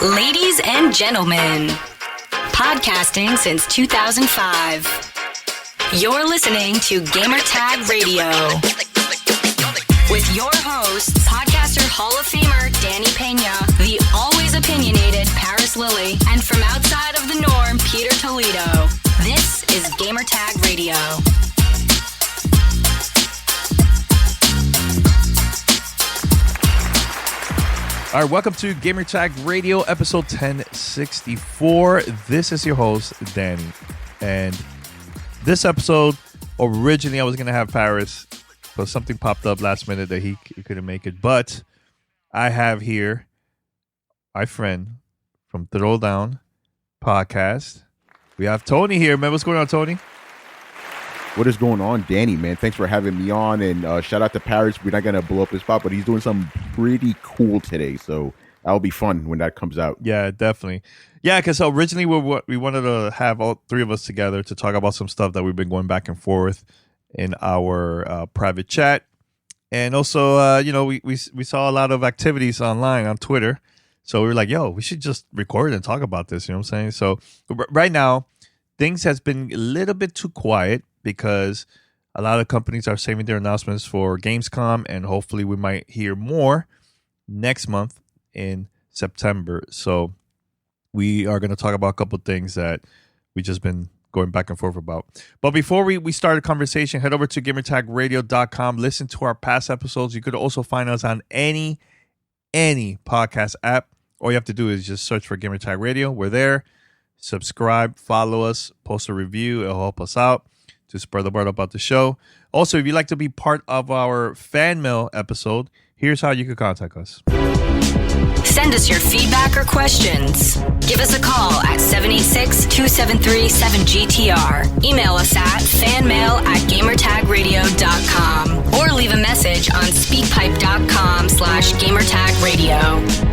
Ladies and gentlemen, podcasting since 2005. You're listening to Gamertag Radio with your hosts, podcaster Hall of Famer Danny Pena, the always opinionated Paris Lilly, and from outside of the norm, Peter Toledo. This is Gamertag Radio. All right, welcome to Gamertag Radio, episode 1064. This is your host, Danny. And this episode, originally I was going to have Paris, but something popped up last minute that he couldn't make it. But I have here my friend from Throwdown Podcast. We have Tony here, man. What's going on, Tony? What is going on, Danny, man? Thanks for having me on, and shout out to Paris. We're not going to blow up his spot, but he's doing something pretty cool today, so that'll be fun when that comes out. Yeah, definitely. Yeah, because originally we wanted to have all three of us together to talk about some stuff that we've been going back and forth in our private chat. And also, we saw a lot of activities online on Twitter, so we were like, yo, we should just record and talk about this, you know what I'm saying? So right now, things has been a little bit too quiet, because a lot of companies are saving their announcements for Gamescom, and hopefully we might hear more next month in September. So we are going to talk about a couple of things that we just been going back and forth about. But before we start a conversation, head over to gamertagradio.com. Listen to our past episodes. You could also find us on any podcast app. All you have to do is just search for Gamertag Radio. We're there. Subscribe, follow us, post a review. It'll help us out to spread the word about the show. Also, if you'd like to be part of our fan mail episode, here's how you can contact us. Send us your feedback or questions. Give us a call at 786-273-7GTR. Email us at fanmail@gamertagradio.com or leave a message on speakpipe.com/gamertagradio.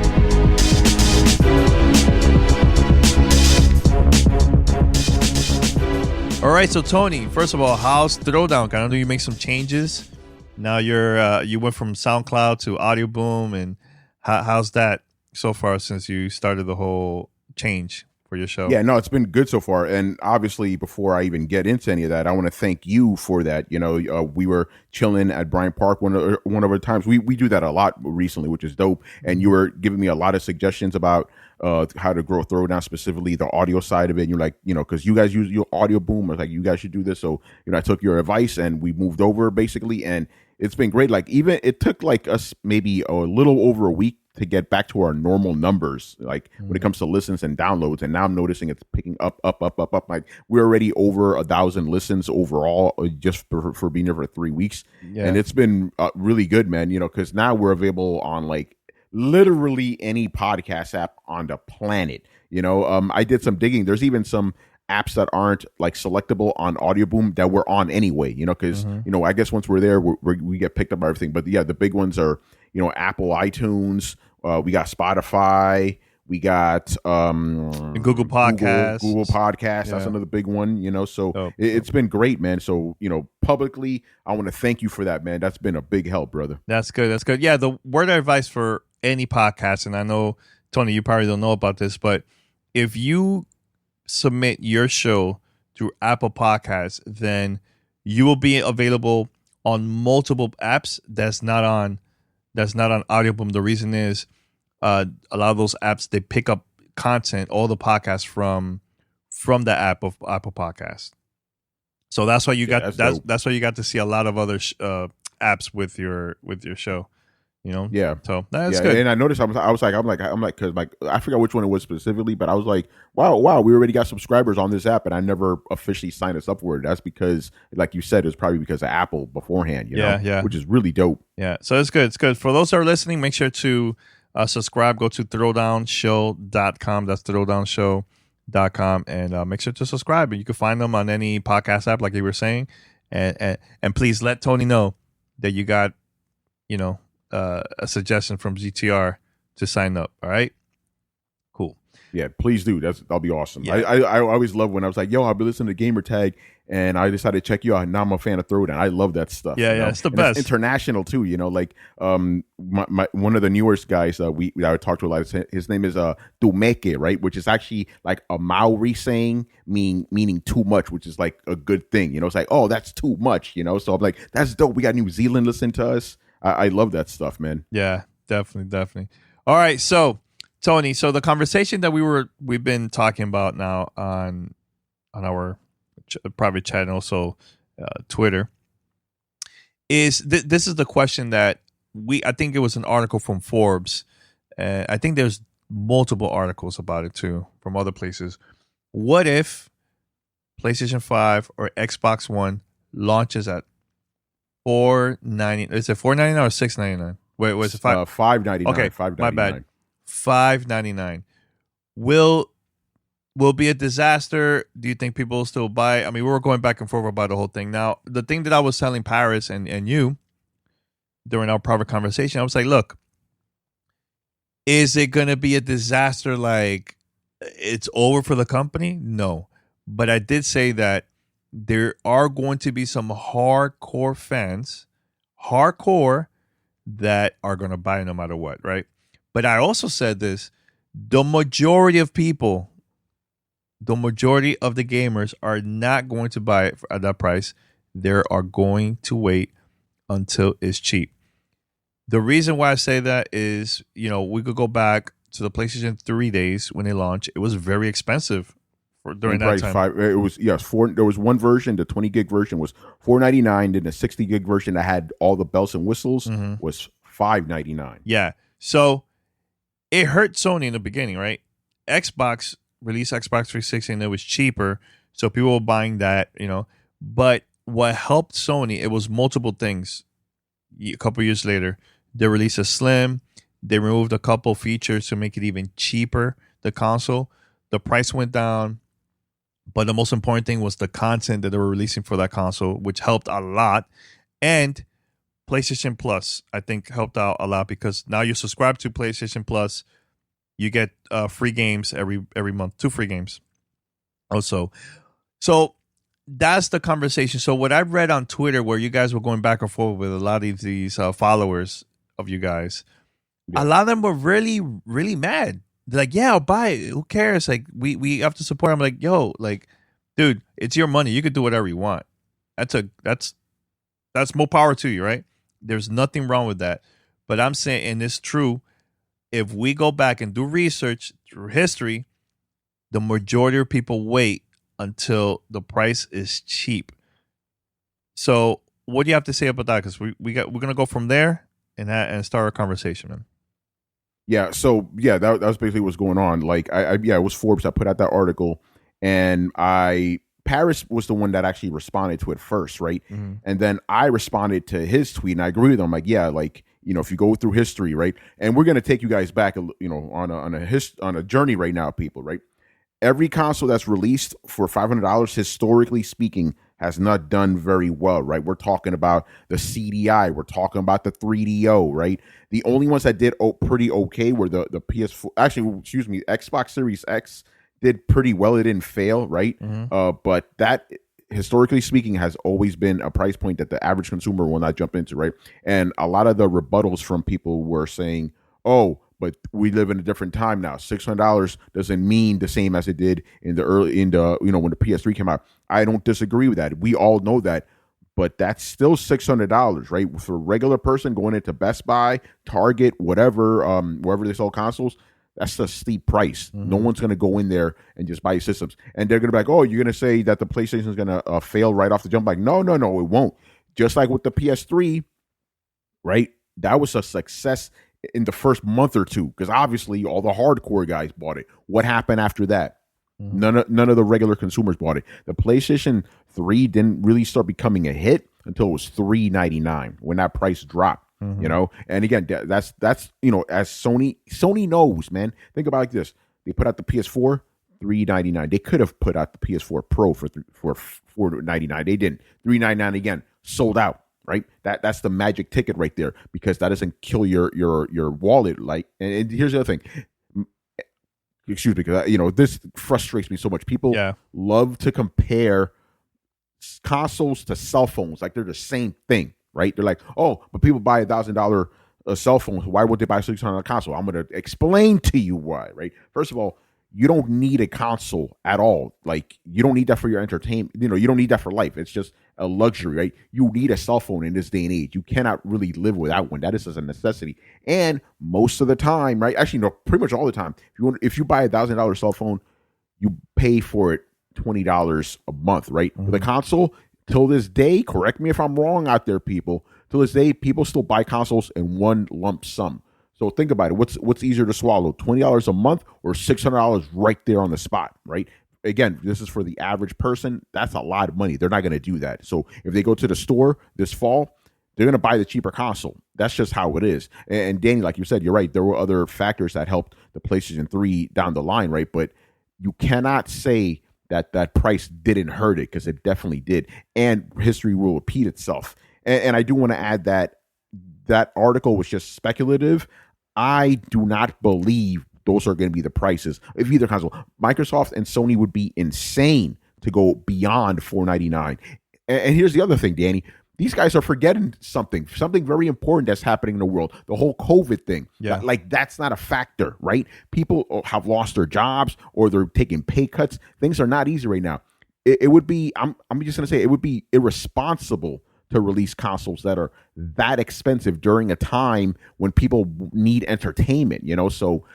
All right, so Tony, first of all, how's Throwdown? I know you make some changes. Now you went from SoundCloud to Audio Boom, and how's that so far since you started the whole change for your show? Yeah, no, it's been good so far. And obviously, before I even get into any of that, I want to thank you for that. You know, we were chilling at Bryant Park one of the times. We do that a lot recently, which is dope. And you were giving me a lot of suggestions about how to grow Throwdown, specifically the audio side of it. And you're like, because you guys use your Audio Boom. I was like, you guys should do this. So, I took your advice and we moved over basically. And it's been great. Like, even it took like us maybe a little over a week to get back to our normal numbers, like when it comes to listens and downloads. And now I'm noticing it's picking up. Like, we're already over 1,000 listens overall just for being here for 3 weeks. Yeah. And it's been really good, man, because now we're available on like literally any podcast app on the planet. I did some digging. There's even some apps that aren't like selectable on Audio Boom that we're on anyway, because, I guess once we're there, we get picked up by everything. But yeah, the big ones are, Apple iTunes, we got Spotify, we got Google Podcasts. Google Podcasts, that's another big one, so it's been great, man. So, publicly, I want to thank you for that, man. That's been a big help, brother. That's good. Yeah, the word of advice for any podcast, and I know, Tony, you probably don't know about this, but if you submit your show through Apple Podcasts, then you will be available on multiple apps that's not on Audio Boom. The reason is a lot of those apps, they pick up content, all the podcasts from the app of Apple Podcasts. So that's why you got that's why you got to see a lot of other apps with your show. Yeah. So that's good. And I noticed I'm like, because like I forgot which one it was specifically, but I was like, wow, we already got subscribers on this app, and I never officially signed us up for it. That's because, like you said, it's probably because of Apple beforehand. Yeah. Which is really dope. Yeah. So it's good. It's good for those that are listening. Make sure to subscribe. Go to throwdownshow.com. That's throwdownshow.com, and make sure to subscribe. And you can find them on any podcast app, like you were saying. And please let Tony know that you got, a suggestion from GTR to sign up. All right, cool. Yeah, please do. That'll be awesome. Yeah. I always love when I was like, yo, I'll be listening to Gamer Tag, and I decided to check you out. And now I'm a fan of Throwdown. I love that stuff. Yeah, you know? it's the And best. it's international too. You know, like my one of the newest guys I would talk to a lot. His name is Dumeke, right? Which is actually like a Maori saying, meaning too much, which is like a good thing. You know, it's like, oh, that's too much. You know, so I'm like, that's dope. We got New Zealand listening to us. I love that stuff, man. Yeah, definitely. All right, so Tony, so the conversation that we've been talking about now on our private chat and also Twitter is this is the question that I think it was an article from Forbes, and I think there's multiple articles about it too from other places. What if PlayStation 5 or Xbox One launches at $490? Is it $499 or $699? Wait, was it $5.99? Okay, $5.99. my bad. $5.99 will be a disaster. Do you think people will still buy it? I mean, we were going back and forth about the whole thing. Now, the thing that I was telling Paris and you during our private conversation, I was like, look, is it going to be a disaster like it's over for the company? No. But I did say that there are going to be some hardcore fans, that are going to buy it no matter what, right? But I also said this, the majority of people, the majority of the gamers are not going to buy it at that price. They are going to wait until it's cheap. The reason why I say that is, you know, we could go back to the PlayStation 3 days when they launched. It was very expensive during that time. It was there was one version, the 20 gig version was $4.99. Then the 60 gig version that had all the bells and whistles was $5.99. Yeah, so it hurt Sony in the beginning, right? Xbox released Xbox 360 and it was cheaper, so people were buying that, you know. But what helped Sony, it was multiple things. A couple years later, they released a Slim. They removed a couple features to make it even cheaper, the console. The price went down. But the most important thing was the content that they were releasing for that console, which helped a lot. And PlayStation Plus, I think, helped out a lot because now you subscribe to PlayStation Plus, you get free games every month, 2 free games also. So that's the conversation. So what I've read on Twitter, where you guys were going back and forth with a lot of these followers of you guys, a lot of them were really, really mad. They're like, yeah, I'll buy it. Who cares? Like, we have to support. I'm like, yo, like, dude, it's your money. You could do whatever you want. That's more power to you, right? There's nothing wrong with that. But I'm saying, and it's true, if we go back and do research through history, the majority of people wait until the price is cheap. So what do you have to say about that? Because we're gonna go from there and start our conversation, man. Yeah, so that was basically what's going on. Like, it was Forbes that put out that article, and Paris was the one that actually responded to it first, right? Mm-hmm. And then I responded to his tweet, and I agree with him. I'm like, yeah, like, you know, if you go through history, right, and we're gonna take you guys back, you know, on a journey right now, people, right? Every console that's released for $500, historically speaking, has not done very well, right? We're talking about the CDI. We're talking about the 3DO, right? The only ones that did pretty okay were the PS4. Actually, excuse me, Xbox Series X did pretty well. It didn't fail, right? Mm-hmm. But that, historically speaking, has always been a price point that the average consumer will not jump into, right? And a lot of the rebuttals from people were saying, oh, but we live in a different time now. $600 doesn't mean the same as it did when the PS3 came out. I don't disagree with that. We all know that, but that's still $600, right? For a regular person going into Best Buy, Target, whatever, wherever they sell consoles, that's a steep price. Mm-hmm. No one's going to go in there and just buy systems, and they're going to be like, "Oh, you're going to say that the PlayStation is going to fail right off the jump?" Like, no, it won't. Just like with the PS3, right? That was a success in the first month or two, because obviously all the hardcore guys bought it. What happened after that? Mm-hmm. None of the regular consumers bought it. The PlayStation 3 didn't really start becoming a hit until it was $399 when that price dropped. Mm-hmm. You know, and again, that's you know, as Sony knows, man. Think about it like this: they put out the PS4 $399. They could have put out the PS4 Pro for $499. They didn't. $399 again, sold out. Right, that's the magic ticket right there, because that doesn't kill your wallet. Like, and here's the other thing: excuse me, because this frustrates me so much. People Yeah. love to compare consoles to cell phones like they're the same thing, right? They're like, oh, but people buy $1,000 cell phones. Why would they buy $600 console? I'm going to explain to you why, right? First of all, you don't need a console at all. Like, you don't need that for your entertainment. You don't need that for life. It's just a luxury, right? You need a cell phone in this day and age. You cannot really live without one. That is just a necessity. And most of the time, right? Actually, no, pretty much all the time. If you buy $1,000 cell phone, you pay for it $20 a month, right? Mm-hmm. With a console, till this day, correct me if I'm wrong out there, people. Till this day, people still buy consoles in one lump sum. So think about it. What's easier to swallow? $20 a month or $600 right there on the spot, right? Again, this is for the average person. That's a lot of money. They're not going to do that. So if they go to the store this fall, they're going to buy the cheaper console. That's just how it is. And Danny, like you said, you're right. There were other factors that helped the PlayStation 3 down the line, right? But you cannot say that price didn't hurt it, because it definitely did. And history will repeat itself. And I do want to add that article was just speculative. I do not believe those are going to be the prices of either console. Microsoft and Sony would be insane to go beyond $499. And here's the other thing, Danny. These guys are forgetting something very important that's happening in the world. The whole COVID thing. Yeah. Like, that's not a factor, right? People have lost their jobs or they're taking pay cuts. Things are not easy right now. It would be, I'm just going to say, it would be irresponsible to release consoles that are that expensive during a time when people need entertainment, So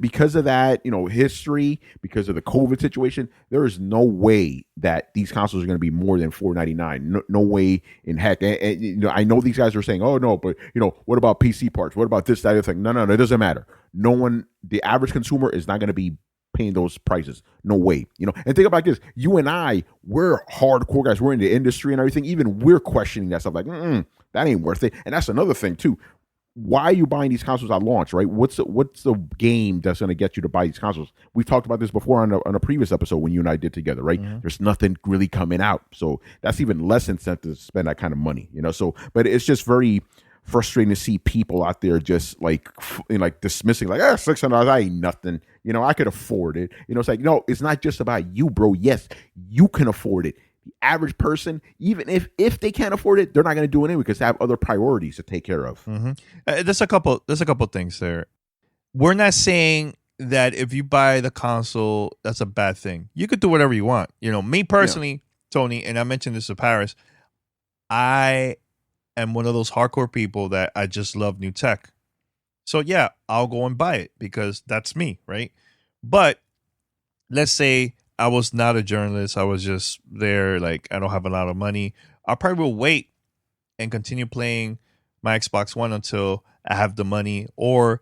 because of that, history, because of the COVID situation, there is no way that these consoles are going to be more than $499. No way in heck. And, I know these guys are saying, oh no, but what about PC parts? What about this, that, other thing? No, it doesn't matter. No one, the average consumer is not going to be paying those prices. No way. And think about this. You and I, we're hardcore guys. We're in the industry and everything. Even we're questioning that stuff. Like, that ain't worth it. And that's another thing too. Why are you buying these consoles at launch, right? What's the game that's going to get you to buy these consoles? We've talked about this before on a previous episode when you and I did together, right? Mm-hmm. There's nothing really coming out. So that's even less incentive to spend that kind of money, So, but it's just very frustrating to see people out there just like dismissing, like, $600, that ain't nothing. I could afford it. It's like, no, it's not just about you, bro. Yes, you can afford it. The average person, even if they can't afford it, they're not going to do it anyway because they have other priorities to take care of. Mm-hmm. There's a couple things there. We're not saying that if you buy the console, that's a bad thing. You could do whatever you want. Me personally, Tony, and I mentioned this to Paris, I am one of those hardcore people that I just love new tech. So yeah, I'll go and buy it because that's me, right? But let's say I was not a journalist. I was just there, like, I don't have a lot of money. I probably will wait and continue playing my Xbox One until I have the money, or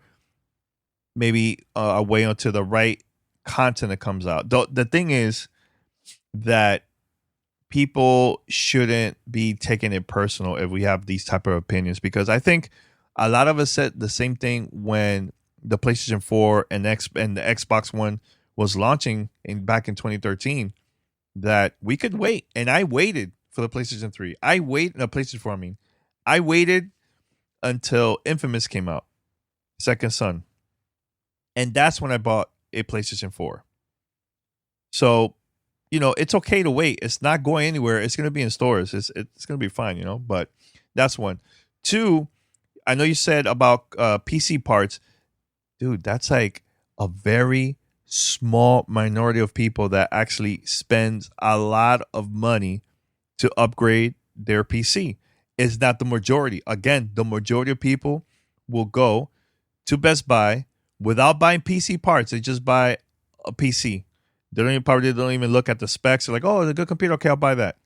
maybe I'll wait until the right content that comes out. The thing is that people shouldn't be taking it personal if we have these type of opinions, because I think a lot of us said the same thing when the PlayStation 4 and the Xbox One was launching back in 2013, that we could wait. And I waited for the PlayStation 3. PlayStation 4, I waited until Infamous came out, Second Son. And that's when I bought a PlayStation 4. So, it's okay to wait. It's not going anywhere. It's going to be in stores. It's going to be fine, but that's one. Two, I know you said about PC parts. Dude, that's like a very small minority of people that actually spends a lot of money to upgrade their PC. It's not the majority. Again, the majority of people will go to Best Buy without buying PC parts. They just buy a PC. They don't even look at the specs. They're like, oh, it's a good computer. Okay, I'll buy that.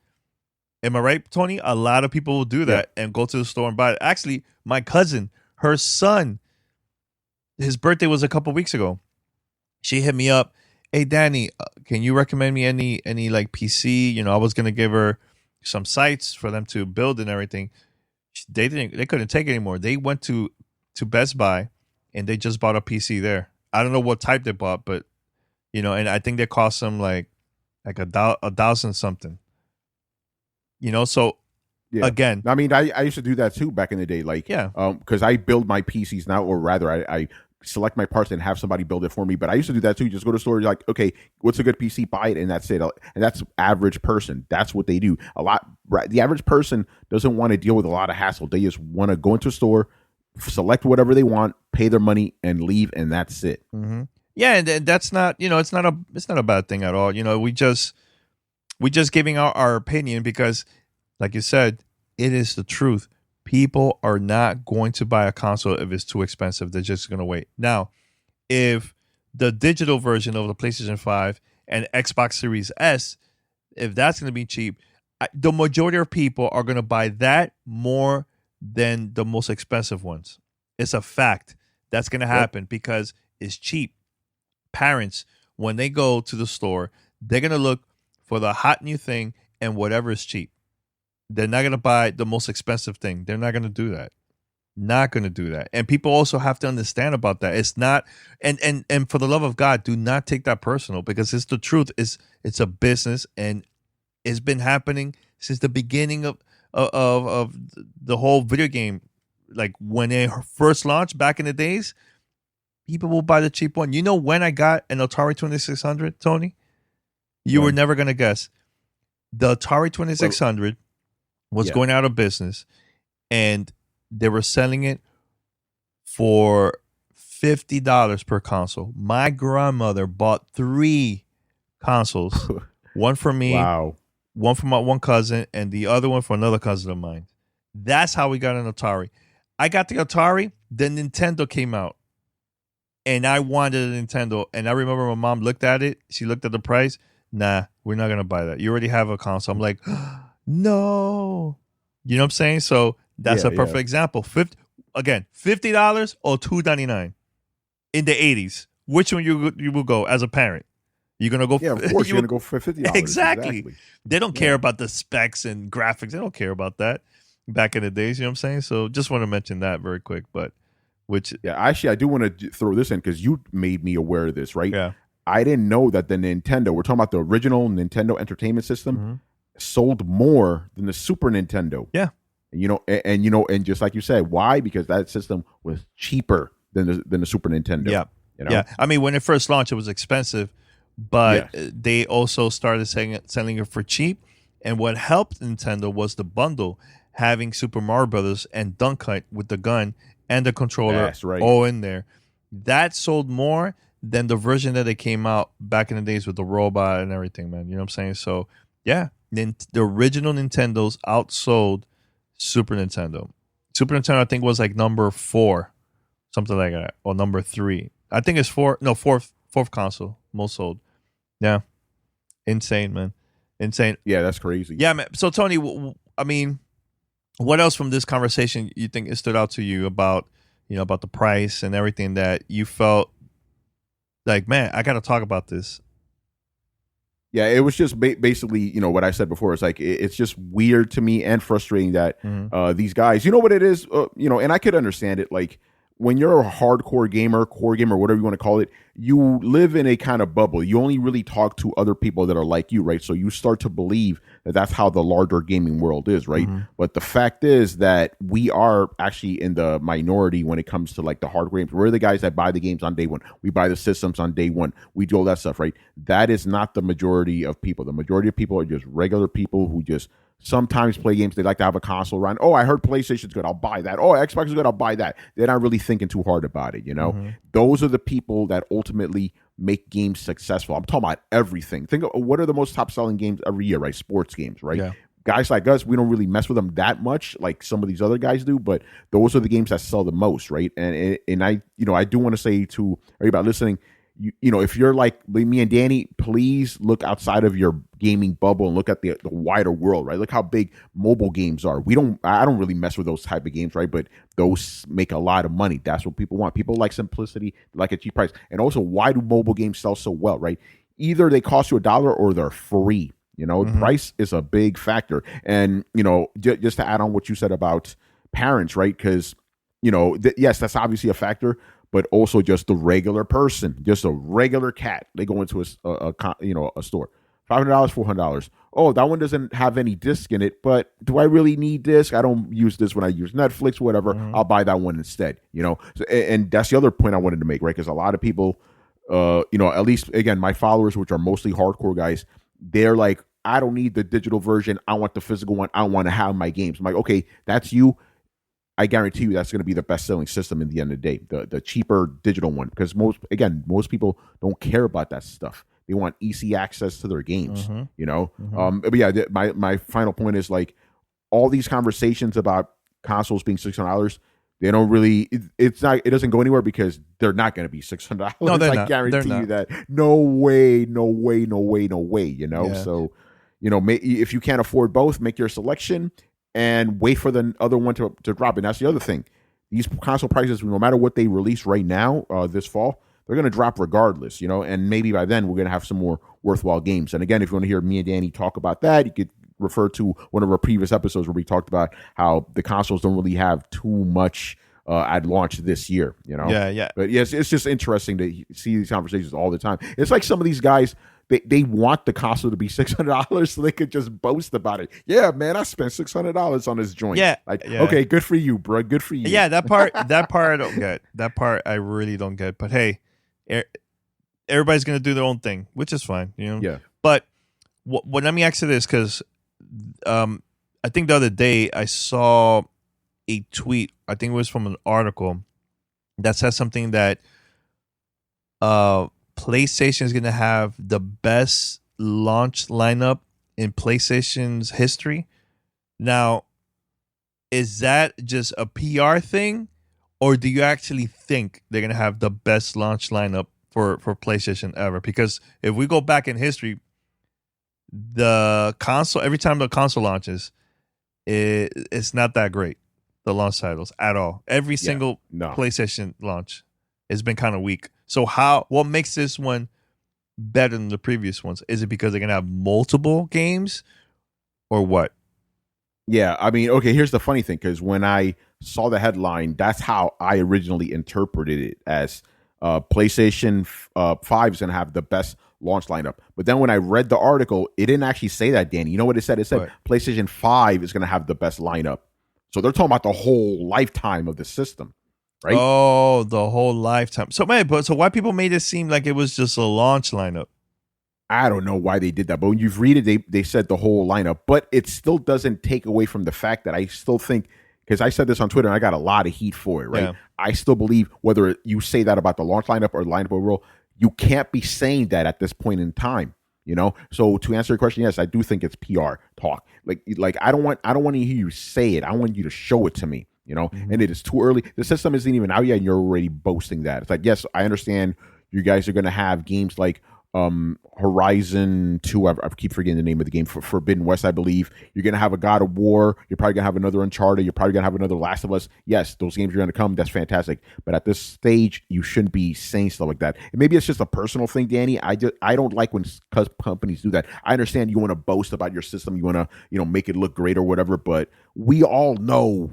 Am I right, Tony? A lot of people will do that and go to the store and buy it. Actually, my cousin, her son, his birthday was a couple weeks ago. She hit me up. Hey, Danny, can you recommend me any like PC? I was gonna give her some sites for them to build and everything. They couldn't take it anymore. They went to Best Buy and they just bought a PC there. I don't know what type they bought, but and I think they cost them like $1,000 something. So yeah. Again, I used to do that too back in the day. Like, because I build my PCs now, or rather, I select my parts and have somebody build it for me. But I used to do that too. Just go to the store, like, okay, what's a good PC? Buy it, and that's it. And that's average person. That's what they do. The average person doesn't want to deal with a lot of hassle. They just want to go into a store, select whatever they want, pay their money, and leave, and that's it. Mm-hmm. Yeah, and that's not, it's not a bad thing at all. We just giving our opinion because, like you said, it is the truth. People are not going to buy a console if it's too expensive. They're just going to wait. Now, if the digital version of the PlayStation 5 and Xbox Series S, if that's going to be cheap, the majority of people are going to buy that more than the most expensive ones. It's a fact. That's going to happen because it's cheap. Parents, when they go to the store, they're going to look for the hot new thing and whatever is cheap. They're not going to buy the most expensive thing. They're not going to do that. Not going to do that. And people also have to understand about that. It's not, and for the love of God, do not take that personal because it's the truth. It's a business, and it's been happening since the beginning of the whole video game. Like when they first launched back in the days, people will buy the cheap one. You know when I got an Atari 2600, Tony? You were never going to guess. The Atari 2600 was going out of business, and they were selling it for $50 per console. My grandmother bought 3 consoles, one for me, one for my one cousin, and the other one for another cousin of mine. That's how we got an Atari. I got the Atari, then Nintendo came out, and I wanted a Nintendo. And I remember my mom looked at it. She looked at the price. Nah, we're not going to buy that. You already have a console. I'm like, no. You know what I'm saying? So that's a perfect example. $50 or $2.99 in the 80s. Which one you will go as a parent? You're going to go. Yeah, of course you're going to go for $50. Exactly. They don't care about the specs and graphics. They don't care about that back in the days. You know what I'm saying? So just want to mention that very quick. But actually, I do want to throw this in because you made me aware of this, right? Yeah. I didn't know that the Nintendo, we're talking about the original Nintendo Entertainment System, sold more than the Super Nintendo. Yeah. And just like you said, why? Because that system was cheaper than the Super Nintendo. Yeah. Yeah. I mean, when it first launched, it was expensive, but they also started selling it for cheap. And what helped Nintendo was the bundle, having Super Mario Brothers and Dunk Hunt with the gun and the controller all in there. That sold more than the version that they came out back in the days with the robot and everything, man. You know what I'm saying? So, yeah, the original Nintendos outsold Super Nintendo. Super Nintendo, I think, was like number 4, something like that, or number 3. I think it's fourth console most sold. Yeah, insane, man, insane. Yeah, that's crazy. Yeah, man. So, Tony, I mean, what else from this conversation you think it stood out to you about the price and everything that you felt like, man, I got to talk about this? Yeah, it was just basically, what I said before. It's like, it's just weird to me and frustrating that these guys, you know what it is, and I could understand it. Like, when you're a hardcore gamer, core gamer, whatever you want to call it, you live in a kind of bubble. You only really talk to other people that are like you, right? So you start to believe that that's how the larger gaming world is, right? But the fact is that we are actually in the minority when it comes to like the hardcore games. We're the guys that buy the games on day one. We buy the systems on day one. We do all that stuff, right? That is not the majority of people. The majority of people are just regular people who just sometimes play games. They like to have a console around. Oh, I heard PlayStation's good. I'll buy that. Oh, Xbox is good. I'll buy that. They're not really thinking too hard about it, Those are the people that ultimately make games successful. I'm talking about everything. Think of what are the most top-selling games every year, right? Sports games, right? Yeah. Guys like us, we don't really mess with them that much like some of these other guys do, but those are the games that sell the most, right? And I do want to say to everybody listening, if you're like me and Danny, please look outside of your gaming bubble and look at the wider world, right? Look how big mobile games are. I don't really mess with those type of games, right? But those make a lot of money. That's what people want. People like simplicity, like a cheap price. And also, why do mobile games sell so well, right? Either they cost you $1 or they're free. Price is a big factor. And, just to add on what you said about parents, right? Because, yes, that's obviously a factor, but also just the regular person, just a regular cat. They go into a store. $500, $400. Oh, that one doesn't have any disc in it, but do I really need disc? I don't use this when I use Netflix, whatever. I'll buy that one instead, So, and that's the other point I wanted to make, right? Because a lot of people, at least, again, my followers, which are mostly hardcore guys, they're like, I don't need the digital version. I want the physical one. I want to have my games. I'm like, okay, that's you. I guarantee you that's going to be the best-selling system in the end of the day, the cheaper digital one, because most people don't care about that stuff. They want easy access to their games, But yeah, my final point is like all these conversations about consoles being $600, they don't really. It doesn't go anywhere because they're not going to be $600. No, they're I not. guarantee you that. No way. Yeah. So, if you can't afford both, make your selection and wait for the other one to drop. And that's the other thing. These console prices, no matter what they release right now, this fall, they're going to drop regardless, and maybe by then we're going to have some more worthwhile games. And again, if you want to hear me and Danny talk about that, you could refer to one of our previous episodes where we talked about how the consoles don't really have too much at launch this year, Yeah. But yes, it's just interesting to see these conversations all the time. It's like some of these guys, they want the console to be $600 so they could just boast about it. Yeah, man, I spent $600 on this joint. Yeah, okay, good for you, bro. Good for you. Yeah, that part I don't get. That part I really don't get. But hey, everybody's gonna do their own thing, which is fine, Yeah. But what let me ask you this, because I think the other day I saw a tweet. I think it was from an article that says something that PlayStation is going to have the best launch lineup in PlayStation's history. Now, is that just a PR thing, or do you actually think they're going to have the best launch lineup for PlayStation ever? Because if we go back in history, the console, every time the console launches, it's not that great, the launch titles at all. Every single PlayStation launch has been kind of weak. So what makes this one better than the previous ones? Is it because they're going to have multiple games or what? Yeah, I mean, okay, here's the funny thing, because when I saw the headline, that's how I originally interpreted it, as PlayStation 5 is going to have the best launch lineup. But then when I read the article, it didn't actually say that, Danny. You know what it said? It said PlayStation 5 is going to have the best lineup. So they're talking about the whole lifetime of the system. Right? Oh, the whole lifetime. So why people made it seem like it was just a launch lineup? I don't know why they did that, but when you read it, they said the whole lineup, but it still doesn't take away from the fact that I still think, because I said this on Twitter and I got a lot of heat for it, right? Yeah. I still believe whether you say that about the launch lineup or lineup overall, you can't be saying that at this point in time. So to answer your question, yes, I do think it's PR talk. Like I don't want to hear you say it. I want you to show it to me. And it is too early. The system isn't even out yet, and you're already boasting that. It's like, yes, I understand you guys are going to have games like Horizon 2. I keep forgetting the name of the game. Forbidden West, I believe. You're going to have a God of War. You're probably going to have another Uncharted. You're probably going to have another Last of Us. Yes, those games are going to come. That's fantastic. But at this stage, you shouldn't be saying stuff like that. And maybe it's just a personal thing, Danny. I don't like when companies do that. I understand you want to boast about your system. You want to make it look great or whatever. But we all know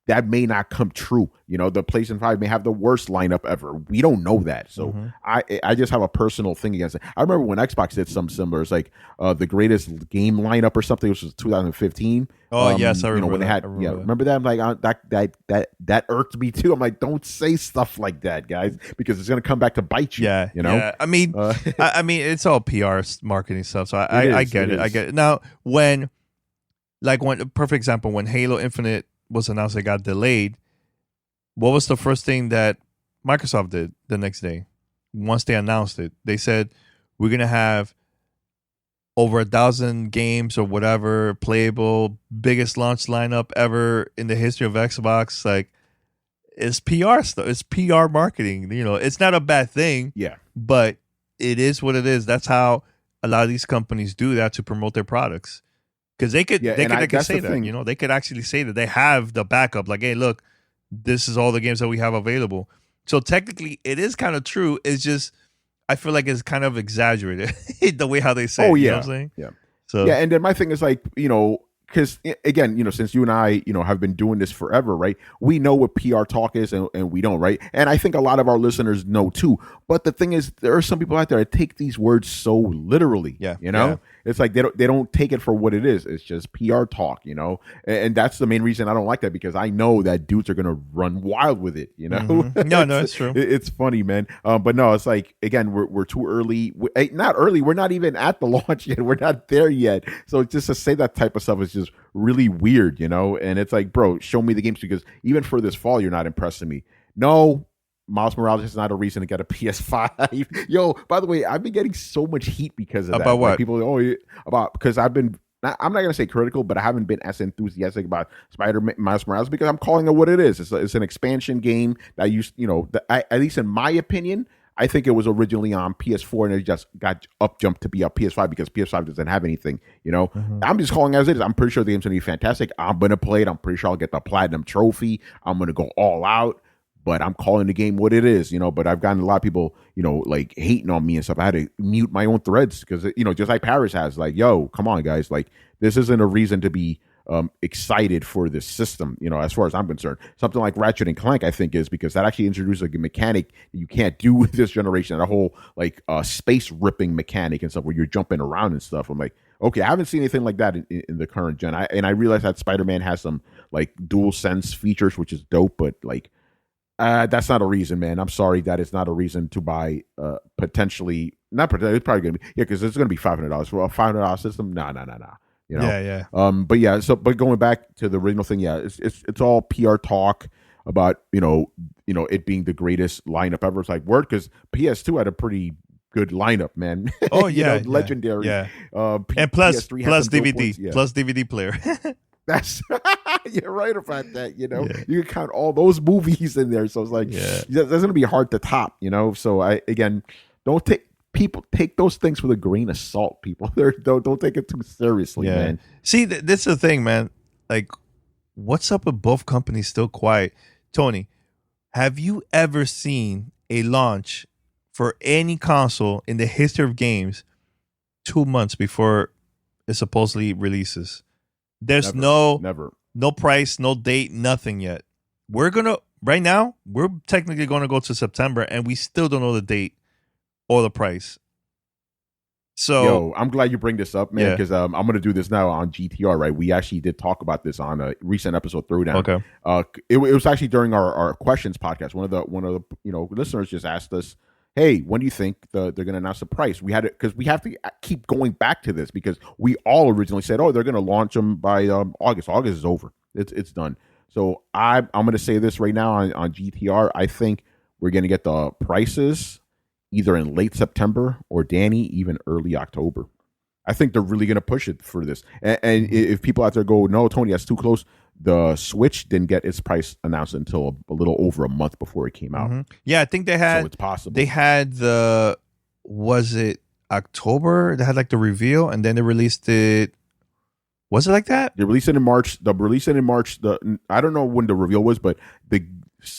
that may not come true. The PlayStation 5 may have the worst lineup ever. We don't know that. So I just have a personal thing against it. I remember when Xbox did some similar. It's like the greatest game lineup or something, which was 2015. Oh, yes, I remember when that. they had, remember that? I'm like, that irked me too. I'm like, don't say stuff like that, guys, because it's going to come back to bite you. Yeah, Yeah. I mean, it's all PR marketing stuff. So I get it. I get it. Now, perfect example, when Halo Infinite was announced, it got delayed. What was the first thing that Microsoft did the next day? Once they announced it, they said, we're going to have over 1,000 games or whatever, playable, biggest launch lineup ever in the history of Xbox. Like, it's PR stuff. It's PR marketing. It's not a bad thing. Yeah. But it is what it is. That's how a lot of these companies do that to promote their products. Because they could say that, they could actually say that they have the backup. Like, hey, look, this is all the games that we have available. So technically, it is kind of true. It's just, I feel like it's kind of exaggerated the way how they say it. Yeah. You know what I'm saying? Yeah. So and then my thing is like, because again, since you and I, have been doing this forever, right? We know what PR talk is and we don't, right? And I think a lot of our listeners know too. But the thing is, there are some people out there that take these words so literally. Yeah. It's like they don't take it for what it is. It's just PR talk, and that's the main reason I don't like that, because I know that dudes are gonna run wild with it. Mm-hmm. No, it's true. It's funny, man. But no, it's like, again, we're too early. Not early. We're not even at the launch yet. We're not there yet. So just to say that type of stuff is just really weird, And it's like, bro, show me the games, because even for this fall, you're not impressing me. No, Miles Morales is not a reason to get a PS5. Yo, by the way, I've been getting so much heat because of that. About what? Like, people, because I'm not going to say critical, but I haven't been as enthusiastic about Miles Morales, because I'm calling it what it is. It's an expansion game that at least in my opinion, I think it was originally on PS4 and it just got jumped to be a PS5 because PS5 doesn't have anything, Mm-hmm. I'm just calling it as it is. I'm pretty sure the game's going to be fantastic. I'm going to play it. I'm pretty sure I'll get the platinum trophy. I'm going to go all out, but I'm calling the game what it is, But I've gotten a lot of people, like hating on me and stuff. I had to mute my own threads because, just like Paris has, like, yo, come on, guys. Like, this isn't a reason to be excited for this system, as far as I'm concerned. Something like Ratchet and Clank, I think, is because that actually introduces a mechanic you can't do with this generation, a whole like space ripping mechanic and stuff where you're jumping around and stuff. I'm like, okay, I haven't seen anything like that in the current gen. I realize that Spider-Man has some like dual sense features, which is dope, but like that's not a reason, man. I'm sorry, that is not a reason to buy potentially. Not potentially, it's probably gonna be because it's gonna be $500 for a $500 system. Nah. Yeah. But yeah. But going back to the original thing, yeah, it's all PR talk about it being the greatest lineup ever. It's like word, because PS2 had a pretty good lineup, man. Oh yeah, legendary. Yeah. And plus DVD, plus DVD player. That's you're right about that. You can count all those movies in there, so it's like that's gonna be hard to top. So I again don't take those things with a grain of salt. People, don't take it too seriously, man. See, this is the thing, man. Like, what's up with both companies still quiet? Tony, have you ever seen a launch for any console in the history of games 2 months before it supposedly releases? There's never no price, no date, nothing yet. Right now, we're technically going to go to September and we still don't know the date or the price. So, yo, I'm glad you bring this up, man, because I'm going to do this now on GTR, right? We actually did talk about this on a recent episode Throwdown. Okay. It was actually during our questions podcast. One of the listeners just asked us, hey, when do you think they're going to announce the price? We had it because we have to keep going back to this because we all originally said, oh, they're going to launch them by August. August is over. It's done. So I'm going to say this right now on GTR. I think we're going to get the prices either in late September or, Danny, even early October. I think they're really going to push it for this. And if people out there go, no, Tony, that's too close. The Switch didn't get its price announced until a little over a month before it came out. Mm-hmm. Yeah, I think they had. So it's possible. They had was it October? They had like the reveal, and then they released it. Was it like that? They released it in March. I don't know when the reveal was, but the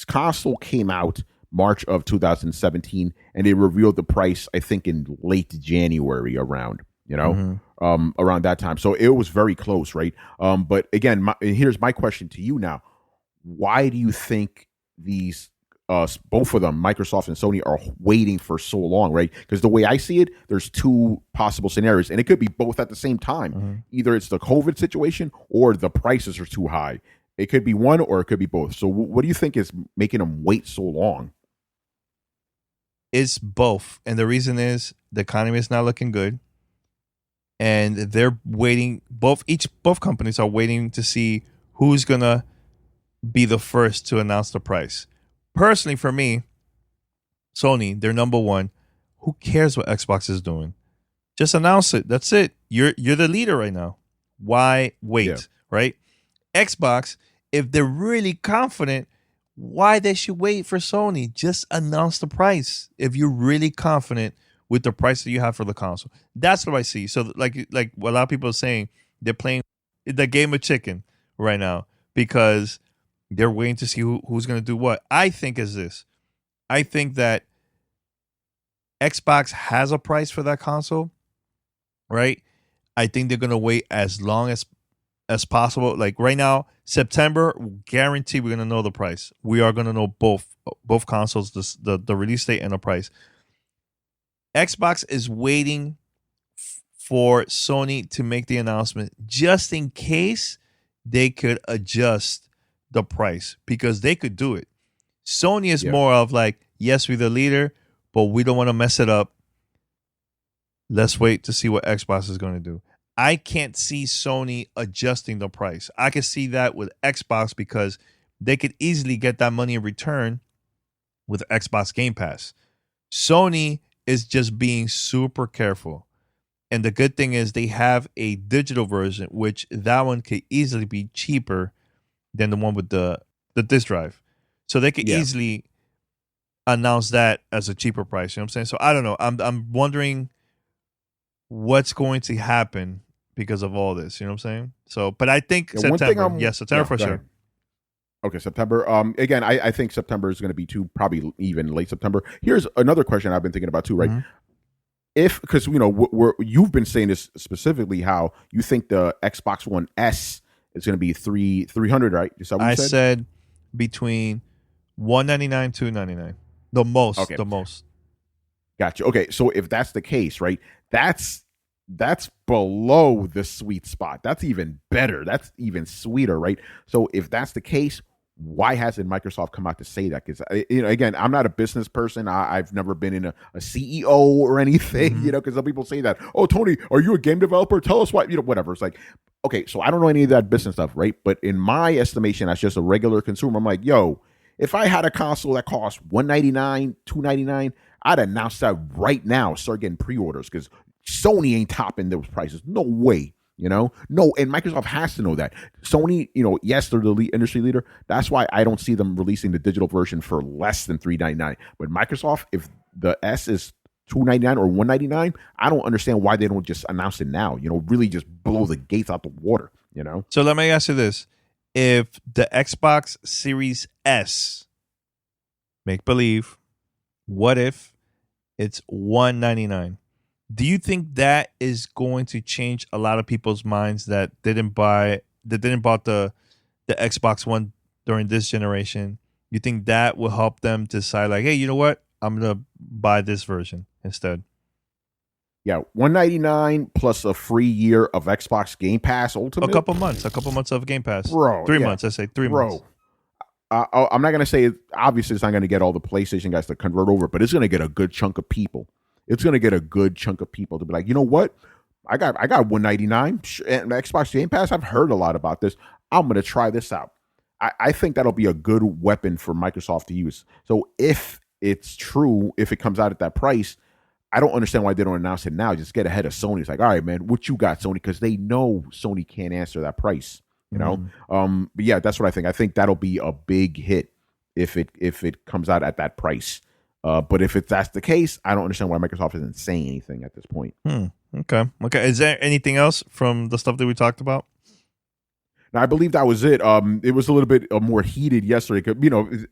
console came out March of 2017, and they revealed the price, I think, in late January around, around that time. So it was very close, right? But again, here's my question to you now. Why do you think these, both of them, Microsoft and Sony, are waiting for so long, right? Because the way I see it, there's two possible scenarios, and it could be both at the same time. Mm-hmm. Either it's the COVID situation or the prices are too high. It could be one or it could be both. So what do you think is making them wait so long? It's both. And the reason is the economy is not looking good. And they're waiting. Both companies are waiting to see who's going to be the first to announce the price. Personally, for me, Sony, they're number one. Who cares what Xbox is doing? Just announce it. That's it. You're the leader right now. Why wait, right? Xbox, if they're really confident, why they should wait for Sony? Just announce the price if you're really confident with the price that you have for the console. That's what I see. So like what a lot of people are saying, they're playing the game of chicken right now because they're waiting to see who's going to do what. I think is this. I think that Xbox has a price for that console, right? I think they're going to wait as long as possible. Like right now, September, guarantee we're going to know the price. We are going to know both consoles, the release date and the price. Xbox is waiting for Sony to make the announcement just in case they could adjust the price, because they could do it. Sony is more of like, yes, we're the leader, but we don't want to mess it up. Let's wait to see what Xbox is going to do. I can't see Sony adjusting the price. I can see that with Xbox because they could easily get that money in return with Xbox Game Pass. Sony is just being super careful. And the good thing is they have a digital version, which that one could easily be cheaper than the one with the disc drive. So they could easily announce that as a cheaper price. You know what I'm saying? So I don't know. I'm wondering what's going to happen because of all this. You know what I'm saying? So, but I think September. Yes, September for sure. Okay, September. Again, I think September is going to be probably even late September. Here's another question I've been thinking about too, right? Mm-hmm. Because you've been saying this specifically, how you think the Xbox One S is going to be 300, right? Is that what you said between $199 $299. The most. Okay. The most. Gotcha. Okay, so if that's the case, right? That's below the sweet spot. That's even better. That's even sweeter, right? So if that's the case, why hasn't Microsoft come out to say that? Because again, I'm not a business person. I've never been in a CEO or anything. Mm-hmm. Because some people say that. Oh, Tony, are you a game developer? Tell us why. Whatever. It's like, okay, so I don't know any of that business stuff, right? But in my estimation, as just a regular consumer, I'm like, yo, if I had a console that cost $199, $299, I'd announce that right now. Start getting pre-orders because Sony ain't topping those prices. No way. No, and Microsoft has to know that. Sony, yes, they're the industry leader. That's why I don't see them releasing the digital version for less than $399. But Microsoft, if the S is $299 or $199, I don't understand why they don't just announce it now. Really just blow the gates out the water. So let me ask you this: if the Xbox Series S, make believe, what if it's $199? Do you think that is going to change a lot of people's minds that didn't bought the Xbox One during this generation? You think that will help them decide, like, hey, you know what? I'm gonna buy this version instead. Yeah, $199 plus a free year of Xbox Game Pass Ultimate. A couple months of Game Pass. Bro, 3 months. I say 3 months. I'm not gonna say obviously it's not gonna get all the PlayStation guys to convert over, but it's gonna get a good chunk of people. It's going to get a good chunk of people to be like, you know what? I got $199 and Xbox Game Pass. I've heard a lot about this. I'm going to try this out. I think that'll be a good weapon for Microsoft to use. So if it's true, if it comes out at that price, I don't understand why they don't announce it now. Just get ahead of Sony. It's like, all right, man, what you got, Sony? Because they know Sony can't answer that price. But yeah, that's what I think. I think that'll be a big hit if it comes out at that price. But if that's the case, I don't understand why Microsoft isn't saying anything at this point. Okay. Is there anything else from the stuff that we talked about? Now, I believe that was it. It was a little bit more heated yesterday.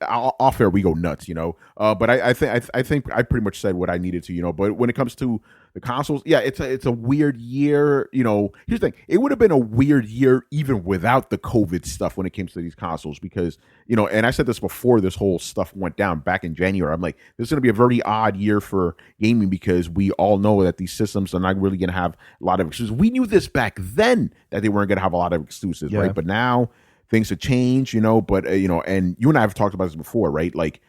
Off air we go nuts. But I think I pretty much said what I needed to. But when it comes to the consoles, yeah, it's a weird year. Here's the thing: it would have been a weird year even without the COVID stuff when it comes to these consoles, because and I said this before this whole stuff went down back in January. I'm like, this is going to be a very odd year for gaming because we all know that these systems are not really going to have a lot of exclusives. We knew this back then that they weren't going to have a lot of exclusives, right? But now things have changed, But and you and I have talked about this before, right? Like,